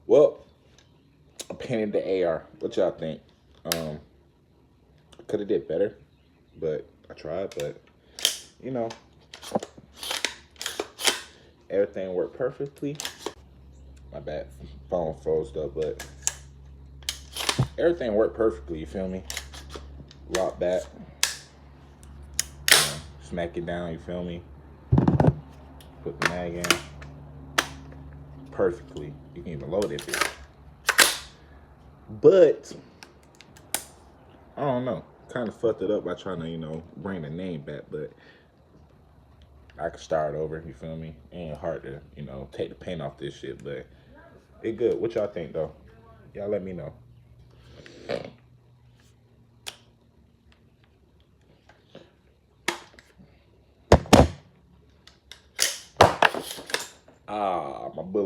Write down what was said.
Well, I painted the AR. What y'all think? Um, could have did better, but I tried. But you know, everything worked perfectly. My bad, phone froze up, but everything worked perfectly. You feel me? Lock back, smack it down. You feel me? Put the mag in perfectly. You can even load it, bitch. But I don't know. Kind of fucked it up by trying to, bring the name back. But I could start over. You feel me? Ain't hard to, take the paint off this shit. But it good. What y'all think though? Y'all let me know. Ah, my bullet.